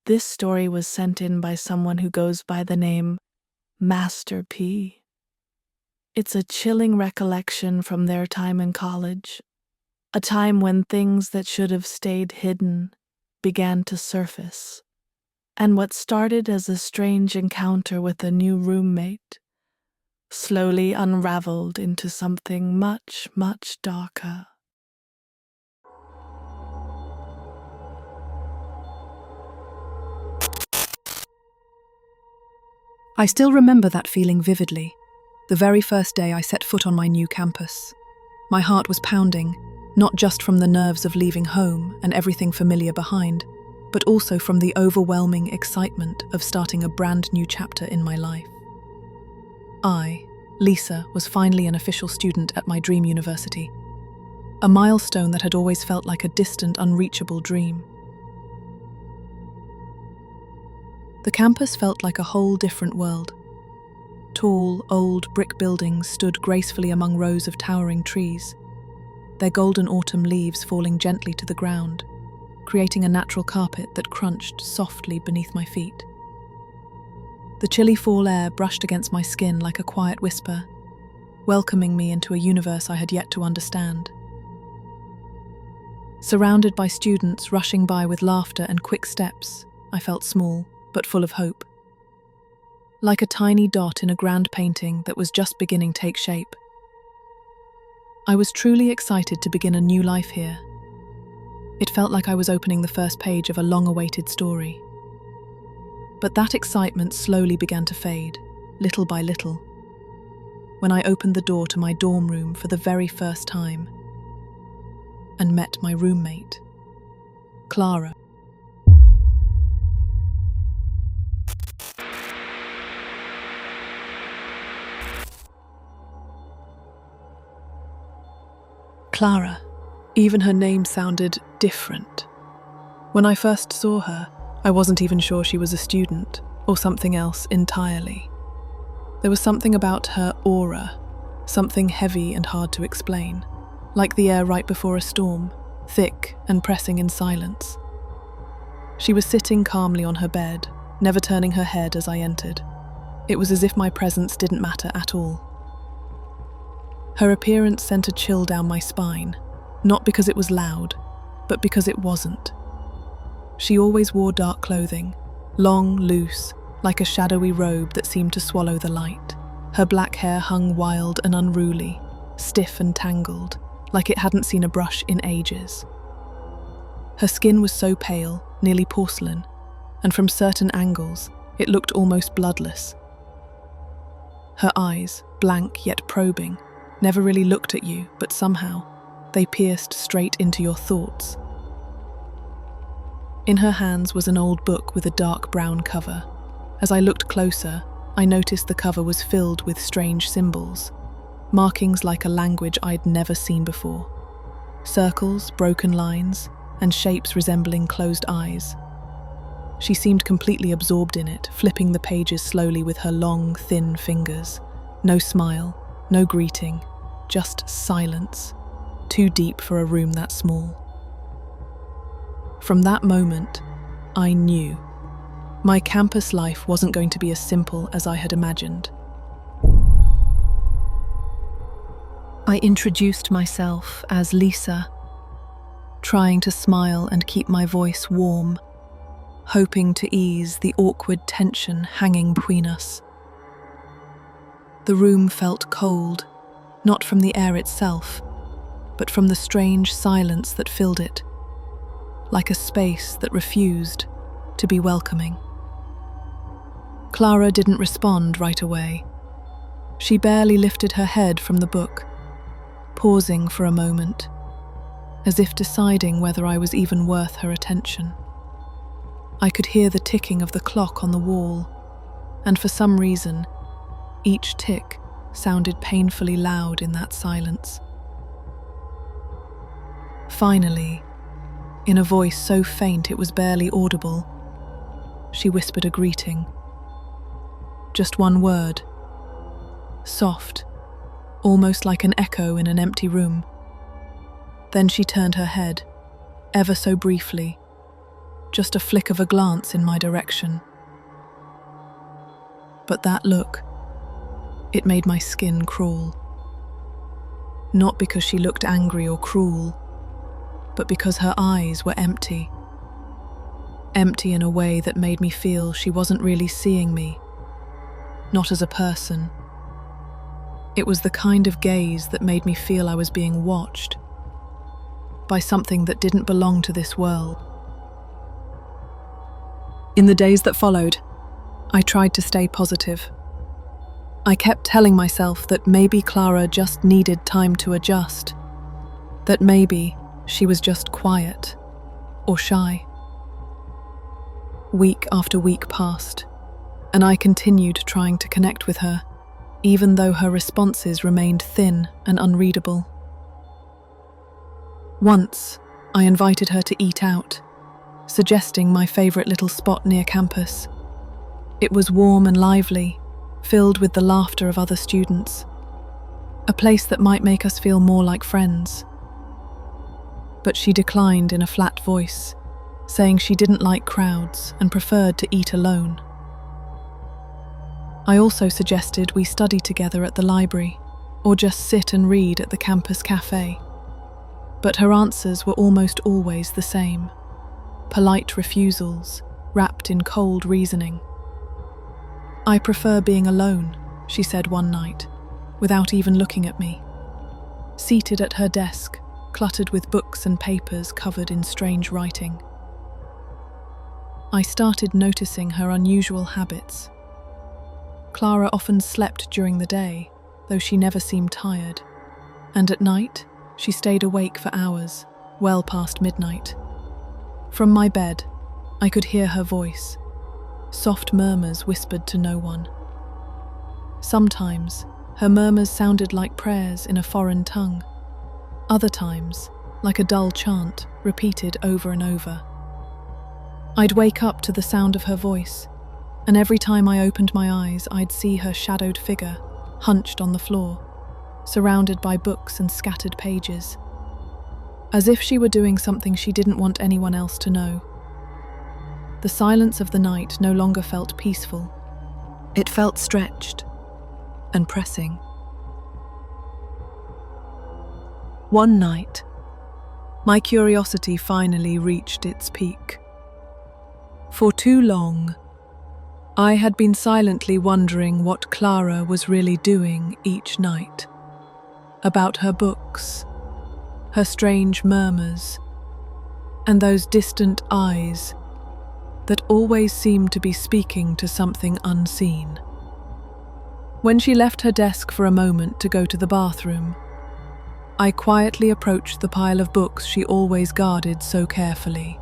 This story was sent in by someone who goes by the name Master Pea. It's a chilling recollection from their time in college, a time when things that should have stayed hidden began to surface, and what started as a strange encounter with a new roommate slowly unraveled into something much, much darker. I still remember that feeling vividly, the very first day I set foot on my new campus. My heart was pounding, not just from the nerves of leaving home and everything familiar behind, but also from the overwhelming excitement of starting a brand new chapter in my life. I, Lisa, was finally an official student at my dream university, a milestone that had always felt like a distant, unreachable dream. The campus felt like a whole different world. Tall, old brick buildings stood gracefully among rows of towering trees, their golden autumn leaves falling gently to the ground, creating a natural carpet that crunched softly beneath my feet. The chilly fall air brushed against my skin like a quiet whisper, welcoming me into a universe I had yet to understand. Surrounded by students rushing by with laughter and quick steps, I felt small, but full of hope. Like a tiny dot in a grand painting that was just beginning to take shape. I was truly excited to begin a new life here. It felt like I was opening the first page of a long-awaited story. But that excitement slowly began to fade, little by little, when I opened the door to my dorm room for the very first time and met my roommate, Clara. Clara. Even her name sounded different. When I first saw her, I wasn't even sure she was a student or something else entirely. There was something about her aura, something heavy and hard to explain, like the air right before a storm, thick and pressing in silence. She was sitting calmly on her bed, never turning her head as I entered. It was as if my presence didn't matter at all. Her appearance sent a chill down my spine, not because it was loud, but because it wasn't. She always wore dark clothing, long, loose, like a shadowy robe that seemed to swallow the light. Her black hair hung wild and unruly, stiff and tangled, like it hadn't seen a brush in ages. Her skin was so pale, nearly porcelain, and from certain angles, it looked almost bloodless. Her eyes, blank yet probing, never really looked at you, but somehow, they pierced straight into your thoughts. In her hands was an old book with a dark brown cover. As I looked closer, I noticed the cover was filled with strange symbols, markings like a language I'd never seen before. Circles, broken lines, and shapes resembling closed eyes. She seemed completely absorbed in it, flipping the pages slowly with her long, thin fingers. No smile, no greeting, just silence, too deep for a room that small. From that moment, I knew my campus life wasn't going to be as simple as I had imagined. I introduced myself as Lisa, trying to smile and keep my voice warm, hoping to ease the awkward tension hanging between us. The room felt cold, not from the air itself, but from the strange silence that filled it, like a space that refused to be welcoming. Clara didn't respond right away. She barely lifted her head from the book, pausing for a moment, as if deciding whether I was even worth her attention. I could hear the ticking of the clock on the wall, and for some reason, each tick sounded painfully loud in that silence. Finally, in a voice so faint it was barely audible, she whispered a greeting. Just one word. Soft, almost like an echo in an empty room. Then she turned her head, ever so briefly, just a flick of a glance in my direction. But that look, it made my skin crawl. Not because she looked angry or cruel, but because her eyes were empty. Empty in a way that made me feel she wasn't really seeing me, not as a person. It was the kind of gaze that made me feel I was being watched by something that didn't belong to this world. In the days that followed, I tried to stay positive. I kept telling myself that maybe Clara just needed time to adjust, that maybe she was just quiet or shy. Week after week passed, and I continued trying to connect with her, even though her responses remained thin and unreadable. Once, I invited her to eat out, suggesting my favorite little spot near campus. It was warm and lively, filled with the laughter of other students, a place that might make us feel more like friends. But she declined in a flat voice, saying she didn't like crowds and preferred to eat alone. I also suggested we study together at the library, or just sit and read at the campus cafe. But her answers were almost always the same, polite refusals wrapped in cold reasoning. "I prefer being alone," she said one night, without even looking at me. Seated at her desk, cluttered with books and papers covered in strange writing. I started noticing her unusual habits. Clara often slept during the day, though she never seemed tired, and at night, she stayed awake for hours, well past midnight. From my bed, I could hear her voice. Soft murmurs whispered to no one. Sometimes, her murmurs sounded like prayers in a foreign tongue. Other times, like a dull chant repeated over and over. I'd wake up to the sound of her voice, and every time I opened my eyes, I'd see her shadowed figure, hunched on the floor, surrounded by books and scattered pages, as if she were doing something she didn't want anyone else to know. The silence of the night no longer felt peaceful. It felt stretched and pressing. One night, my curiosity finally reached its peak. For too long, I had been silently wondering what Clara was really doing each night. About her books, her strange murmurs, and those distant eyes that always seemed to be speaking to something unseen. When she left her desk for a moment to go to the bathroom, I quietly approached the pile of books she always guarded so carefully.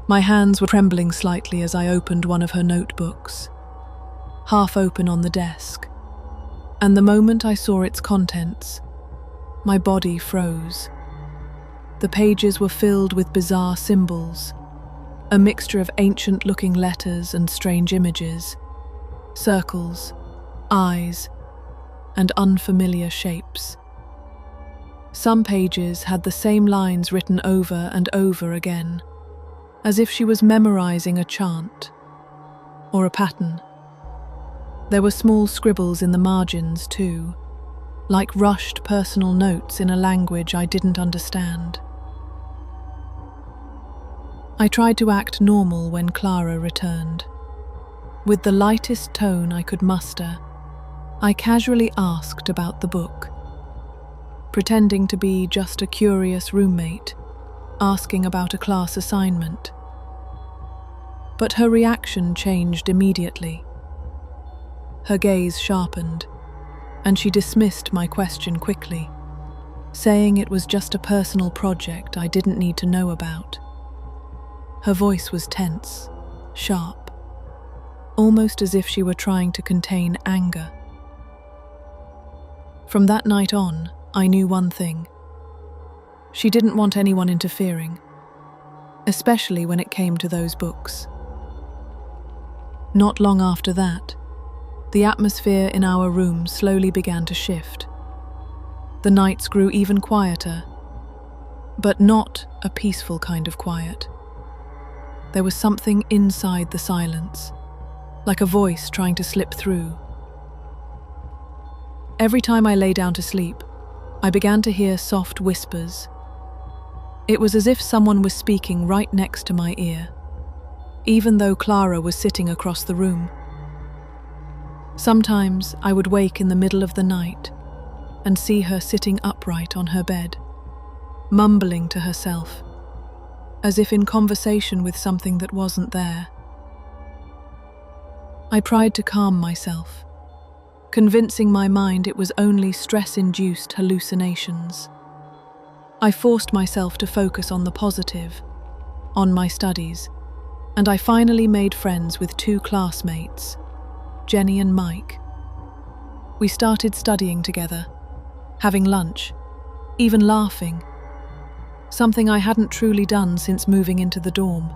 My hands were trembling slightly as I opened one of her notebooks, half open on the desk, and the moment I saw its contents, my body froze. The pages were filled with bizarre symbols, a mixture of ancient-looking letters and strange images, circles, eyes, and unfamiliar shapes. Some pages had the same lines written over and over again, as if she was memorizing a chant or a pattern. There were small scribbles in the margins too, like rushed personal notes in a language I didn't understand. I tried to act normal when Clara returned. With the lightest tone I could muster, I casually asked about the book, pretending to be just a curious roommate, asking about a class assignment. But her reaction changed immediately. Her gaze sharpened, and she dismissed my question quickly, saying it was just a personal project I didn't need to know about. Her voice was tense, sharp, almost as if she were trying to contain anger. From that night on, I knew one thing. She didn't want anyone interfering, especially when it came to those books. Not long after that, the atmosphere in our room slowly began to shift. The nights grew even quieter. but not a peaceful kind of quiet. There was something inside the silence, like a voice trying to slip through. Every time I lay down to sleep, I began to hear soft whispers. It was as if someone was speaking right next to my ear, even though Clara was sitting across the room. Sometimes I would wake in the middle of the night and see her sitting upright on her bed, mumbling to herself, as if in conversation with something that wasn't there. I tried to calm myself, convincing my mind it was only stress-induced hallucinations. I forced myself to focus on the positive, on my studies, and I finally made friends with 2 classmates, Jenny and Mike. We started studying together, having lunch, even laughing, something I hadn't truly done since moving into the dorm.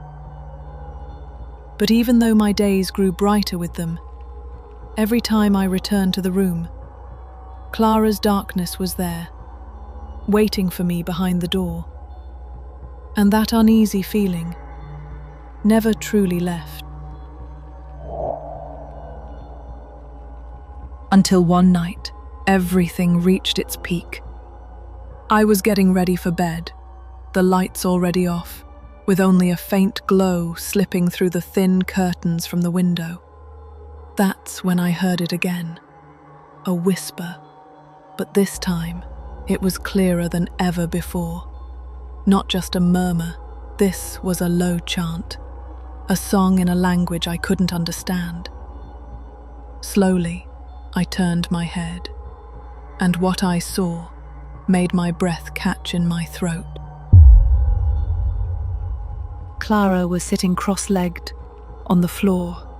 But even though my days grew brighter with them, every time I returned to the room, Clara's darkness was there, waiting for me behind the door. And that uneasy feeling never truly left. Until one night, everything reached its peak. I was getting ready for bed, the lights already off, with only a faint glow slipping through the thin curtains from the window. That's when I heard it again, a whisper, but this time it was clearer than ever before. Not just a murmur, this was a low chant, a song in a language I couldn't understand. Slowly, I turned my head, and what I saw made my breath catch in my throat. Clara was sitting cross-legged on the floor,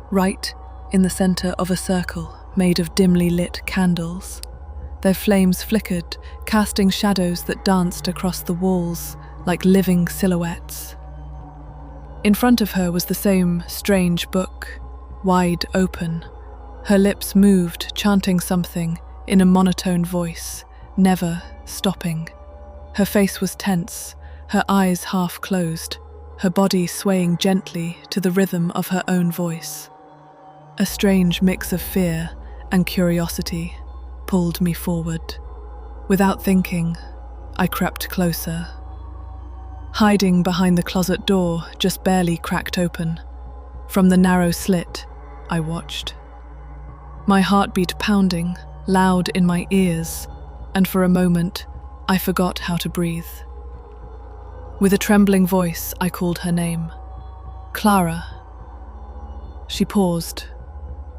right in the center of a circle made of dimly lit candles. Their flames flickered, casting shadows that danced across the walls like living silhouettes. In front of her was the same strange book, wide open. Her lips moved, chanting something in a monotone voice, never stopping. Her face was tense, her eyes half closed, her body swaying gently to the rhythm of her own voice. A strange mix of fear and curiosity pulled me forward. Without thinking, I crept closer. Hiding behind the closet door, just barely cracked open. From the narrow slit, I watched. My heartbeat pounding, loud in my ears, and for a moment, I forgot how to breathe. With a trembling voice, I called her name. Clara. She paused.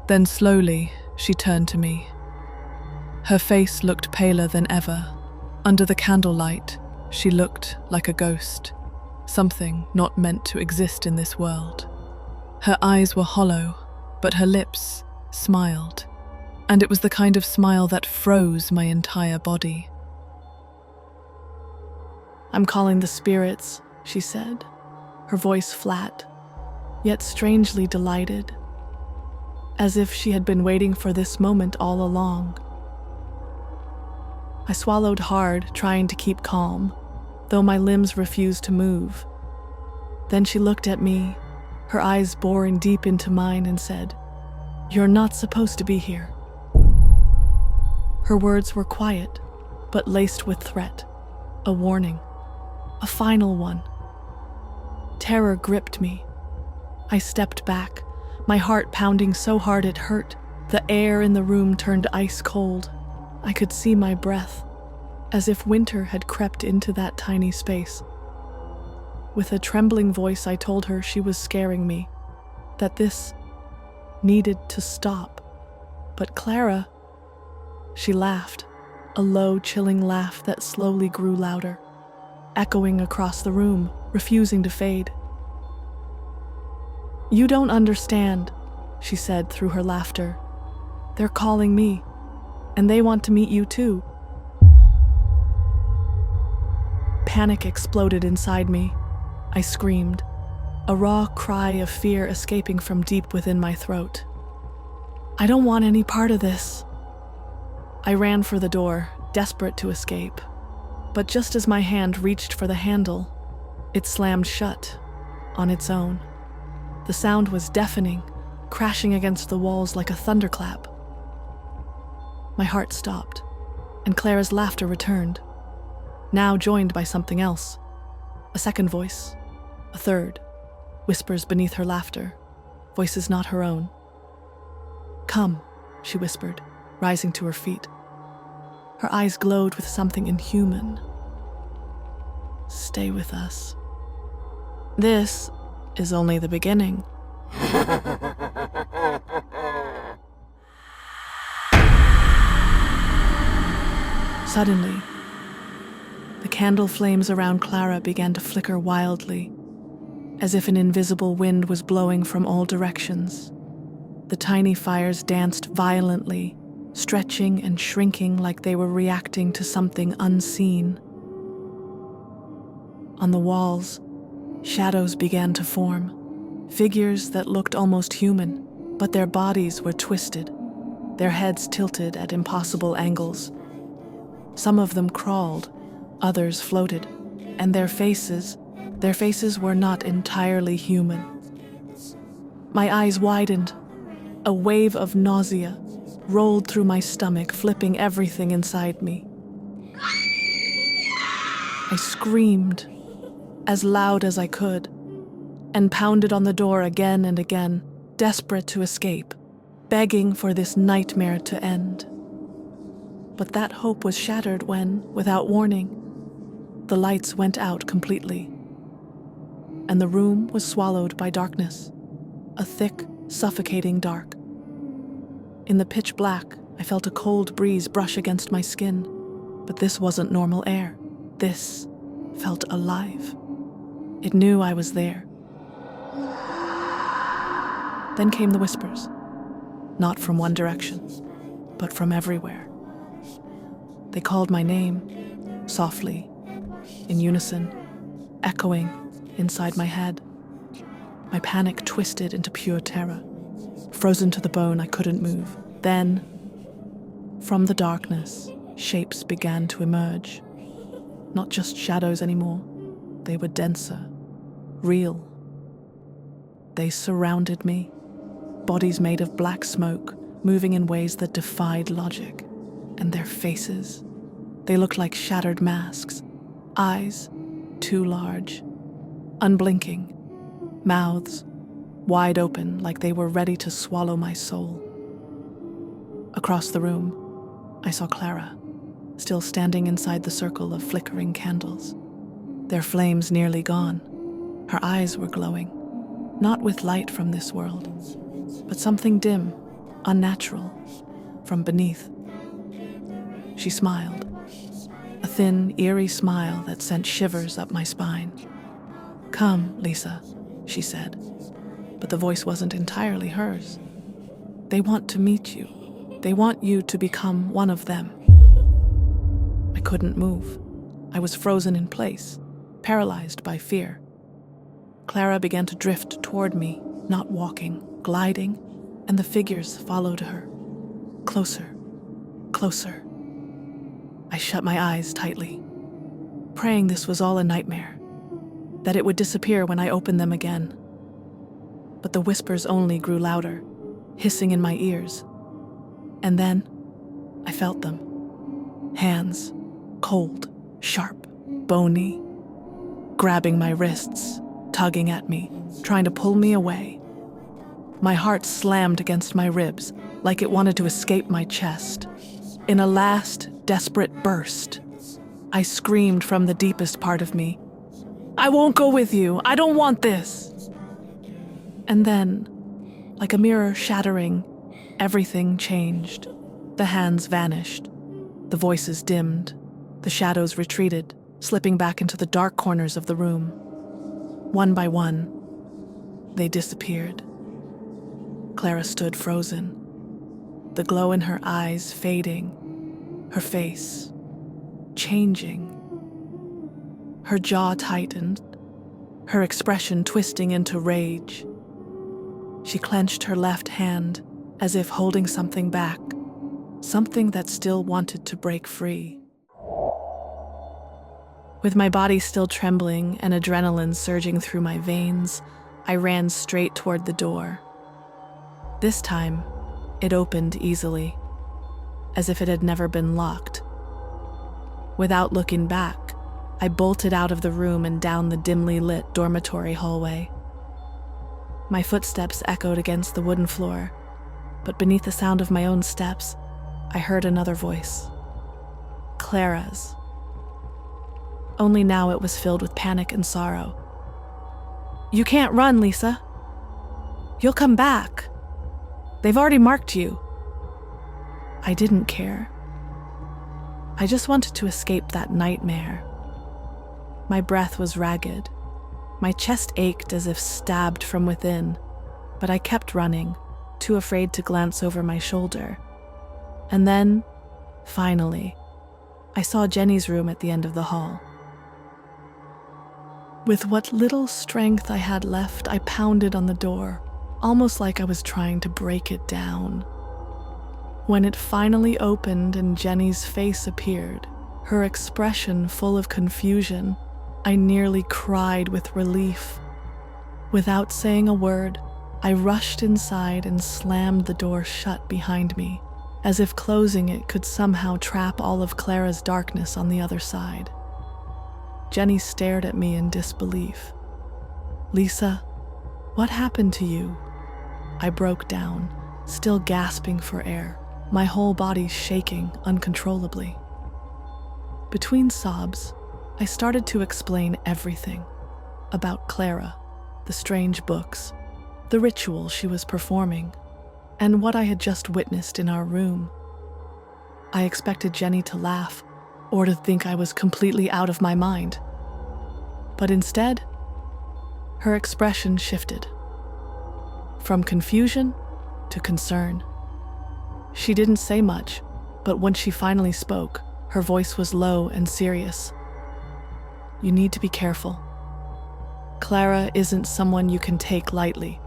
Then slowly, she turned to me. Her face looked paler than ever. Under the candlelight, she looked like a ghost, something not meant to exist in this world. Her eyes were hollow, but her lips smiled, and it was the kind of smile that froze my entire body. "I'm calling the spirits," she said, her voice flat, yet strangely delighted, as if she had been waiting for this moment all along. I swallowed hard, trying to keep calm, though my limbs refused to move. Then she looked at me, her eyes boring deep into mine, and said, "You're not supposed to be here." Her words were quiet, but laced with threat, a warning, a final one. Terror gripped me. I stepped back, my heart pounding so hard it hurt. The air in the room turned ice cold. I could see my breath, as if winter had crept into that tiny space. With a trembling voice, I told her she was scaring me, that this needed to stop. But Clara, she laughed, a low, chilling laugh that slowly grew louder, echoing across the room, refusing to fade. "You don't understand," she said through her laughter. "They're calling me, and they want to meet you too." Panic exploded inside me. I screamed, a raw cry of fear escaping from deep within my throat. "I don't want any part of this." I ran for the door, desperate to escape. But just as my hand reached for the handle, it slammed shut on its own. The sound was deafening, crashing against the walls like a thunderclap. My heart stopped, and Clara's laughter returned, now joined by something else. A second voice, a third, whispers beneath her laughter, voices not her own. "Come," she whispered, rising to her feet. Her eyes glowed with something inhuman. "Stay with us. This is only the beginning." Suddenly, the candle flames around Clara began to flicker wildly, as if an invisible wind was blowing from all directions. The tiny fires danced violently, stretching and shrinking like they were reacting to something unseen. On the walls, shadows began to form, figures that looked almost human, but their bodies were twisted, their heads tilted at impossible angles. Some of them crawled, others floated, and their faces were not entirely human. My eyes widened. A wave of nausea rolled through my stomach, flipping everything inside me. I screamed as loud as I could and pounded on the door again and again, desperate to escape, begging for this nightmare to end. But that hope was shattered when, without warning, the lights went out completely, and the room was swallowed by darkness, a thick, suffocating dark. In the pitch black, I felt a cold breeze brush against my skin, but this wasn't normal air. This felt alive. It knew I was there. Then came the whispers, not from one direction, but from everywhere. They called my name, softly, in unison, echoing inside my head. My panic twisted into pure terror. Frozen to the bone, I couldn't move. Then, from the darkness, shapes began to emerge. Not just shadows anymore. They were denser, real. They surrounded me, bodies made of black smoke, moving in ways that defied logic. And their faces, they looked like shattered masks. Eyes, too large, unblinking. Mouths, wide open like they were ready to swallow my soul. Across the room, I saw Clara, still standing inside the circle of flickering candles. Their flames nearly gone. Her eyes were glowing, not with light from this world, but something dim, unnatural, from beneath. She smiled, a thin, eerie smile that sent shivers up my spine. "Come, Lisa," she said, but the voice wasn't entirely hers. "They want to meet you. They want you to become one of them." I couldn't move. I was frozen in place, paralyzed by fear. Clara began to drift toward me, not walking, gliding, and the figures followed her. Closer, closer. I shut my eyes tightly, praying this was all a nightmare, that it would disappear when I opened them again. But the whispers only grew louder, hissing in my ears. And then, I felt them. Hands, cold, sharp, bony, grabbing my wrists, tugging at me, trying to pull me away. My heart slammed against my ribs, like it wanted to escape my chest. In a last, desperate burst, I screamed from the deepest part of me, "I won't go with you! I don't want this!" And then, like a mirror shattering, everything changed. The hands vanished, the voices dimmed, the shadows retreated, slipping back into the dark corners of the room. One by one, they disappeared. Clara stood frozen, the glow in her eyes fading, her face changing. Her jaw tightened, her expression twisting into rage. She clenched her left hand as if holding something back, something that still wanted to break free. With my body still trembling and adrenaline surging through my veins, I ran straight toward the door. This time, it opened easily, as if it had never been locked. Without looking back, I bolted out of the room and down the dimly lit dormitory hallway. My footsteps echoed against the wooden floor, but beneath the sound of my own steps, I heard another voice. Clara's. Only now it was filled with panic and sorrow. "You can't run, Lisa. You'll come back. They've already marked you." I didn't care. I just wanted to escape that nightmare. My breath was ragged. My chest ached as if stabbed from within, but I kept running, too afraid to glance over my shoulder. And then, finally, I saw Jenny's room at the end of the hall. With what little strength I had left, I pounded on the door, almost like I was trying to break it down. When it finally opened and Jenny's face appeared, her expression full of confusion, I nearly cried with relief. Without saying a word, I rushed inside and slammed the door shut behind me, as if closing it could somehow trap all of Clara's darkness on the other side. Jenny stared at me in disbelief. "Lisa, what happened to you?" I broke down, still gasping for air, my whole body shaking uncontrollably. Between sobs, I started to explain everything about Clara, the strange books, the ritual she was performing, and what I had just witnessed in our room. I expected Jenny to laugh or to think I was completely out of my mind. But instead, her expression shifted from confusion to concern. She didn't say much, but when she finally spoke, her voice was low and serious. "You need to be careful. Clara isn't someone you can take lightly."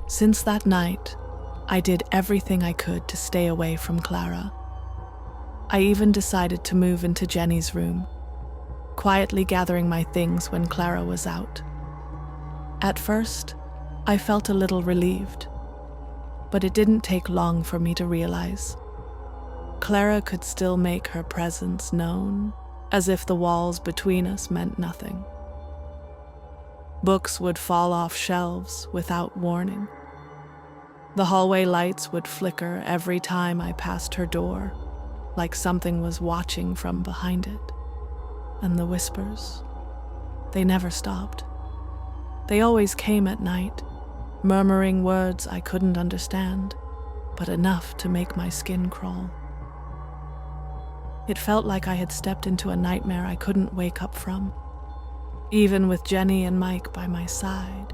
Since that night, I did everything I could to stay away from Clara. I even decided to move into Jenny's room, quietly gathering my things when Clara was out. At first, I felt a little relieved, but it didn't take long for me to realize Clara could still make her presence known, as if the walls between us meant nothing. Books would fall off shelves without warning. The hallway lights would flicker every time I passed her door, like something was watching from behind it. And the whispers, they never stopped. They always came at night, murmuring words I couldn't understand, but enough to make my skin crawl. It felt like I had stepped into a nightmare I couldn't wake up from, even with Jenny and Mike by my side,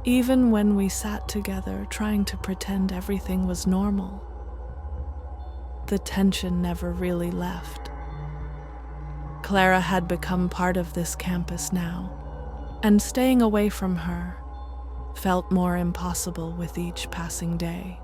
even when we sat together trying to pretend everything was normal. The tension never really left. Clara had become part of this campus now, and staying away from her felt more impossible with each passing day.